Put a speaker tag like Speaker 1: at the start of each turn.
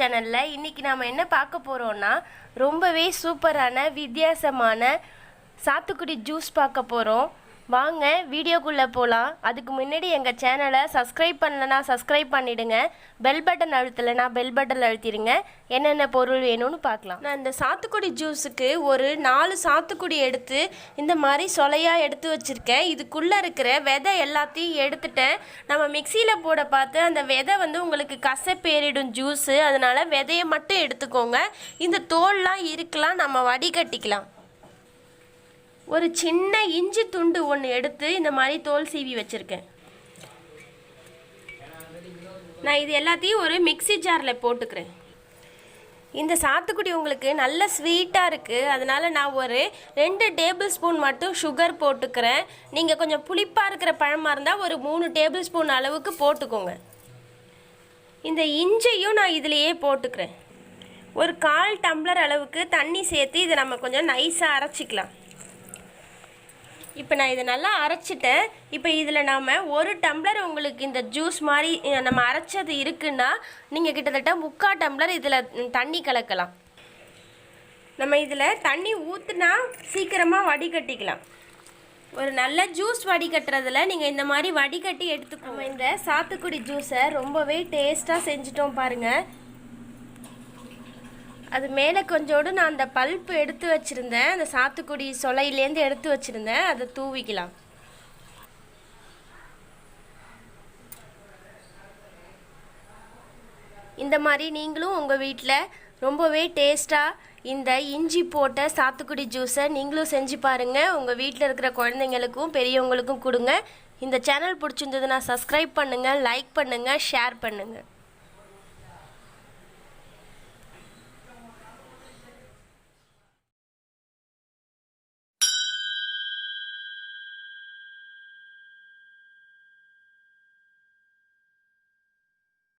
Speaker 1: சேனலில் இன்றைக்கி நாம் என்ன பார்க்க போகிறோன்னா ரொம்பவே சூப்பரான வித்தியாசமான சாத்துக்குடி ஜூஸ் பார்க்க போகிறோம். வாங்க வீடியோக்குள்ளே போகலாம். அதுக்கு முன்னாடி எங்கள் சேனலை சப்ஸ்கிரைப் பண்ணலனா சப்ஸ்கிரைப் பண்ணிவிடுங்க. பெல் பட்டன் அழுத்தலைனா பெல் பட்டன் அழுத்திடுங்க. என்னென்ன பொருள் வேணும்னு பார்க்கலாம். நான் இந்த சாத்துக்குடி ஜூஸுக்கு ஒரு 4 சாத்துக்குடி எடுத்து இந்த மாதிரி சொலையாக எடுத்து வச்சுருக்கேன். இதுக்குள்ளே இருக்கிற விதை எல்லாத்தையும் எடுத்துட்டேன். நம்ம மிக்சியில் போட பார்த்து அந்த விதை உங்களுக்கு கசப்பேறிடும் ஜூஸு. அதனால் விதையை மட்டும் எடுத்துக்கோங்க. இந்த தோல்லாம் இருக்கலாம், நம்ம வடிகட்டிக்கலாம். ஒரு சின்ன இஞ்சி துண்டு ஒன்று எடுத்து இந்த மாதிரி தோல் சீவி வச்சுருக்கேன். நான் இது எல்லாத்தையும் ஒரு மிக்சி ஜாரில் போட்டுக்கிறேன். இந்த சாத்துக்குடி உங்களுக்கு நல்ல ஸ்வீட்டாக இருக்குது, அதனால் நான் ஒரு 2 டேபிள் ஸ்பூன் மட்டும் சுகர் போட்டுக்கிறேன். நீங்கள் கொஞ்சம் புளிப்பாக இருக்கிற பழமாக இருந்தால் ஒரு 3 டேபிள் ஸ்பூன் அளவுக்கு போட்டுக்கோங்க. இந்த இஞ்சியும் நான் இதிலையே போட்டுக்கிறேன். ஒரு 1/4 டம்ளர் அளவுக்கு தண்ணி சேர்த்து இதை நம்ம கொஞ்சம் நைஸாக அரைச்சிக்கலாம். இப்போ நான் இதை நல்லா அரைச்சிட்டேன். இப்போ இதில் நாம் 1 டம்ளர் உங்களுக்கு இந்த ஜூஸ் மாதிரி நம்ம அரைச்சது இருக்குன்னா நீங்கள் கிட்டத்தட்ட 3/4 டம்ளர் இதில் தண்ணி கலக்கலாம். நம்ம இதில் தண்ணி ஊற்றுனா சீக்கிரமாக வடிகட்டிக்கலாம். ஒரு நல்ல ஜூஸ் வடிகட்டுறதுல நீங்கள் இந்த மாதிரி வடிகட்டி எடுத்துக்கோங்க. இந்த சாத்துக்குடி ஜூஸை ரொம்பவே டேஸ்ட்டாக செஞ்சிட்டோம் பாருங்கள். அது மேலே கொஞ்சோடு நான் அந்த பல்ப்பு எடுத்து வச்சுருந்தேன், அந்த சாத்துக்குடி சொலையிலேருந்து எடுத்து வச்சுருந்தேன், அதை தூவிக்கலாம். இந்த மாதிரி நீங்களும் உங்கள் வீட்டில் ரொம்பவே டேஸ்ட்டாக இந்த இஞ்சி போட்ட சாத்துக்குடி ஜூஸை நீங்களும் செஞ்சு பாருங்கள். உங்கள் வீட்டில் இருக்கிற குழந்தைங்களுக்கும் பெரியவங்களுக்கும் கொடுங்க. இந்த சேனல் பிடிச்சிருந்ததுன்னா சப்ஸ்கிரைப் பண்ணுங்கள், லைக் பண்ணுங்கள், ஷேர் பண்ணுங்கள்.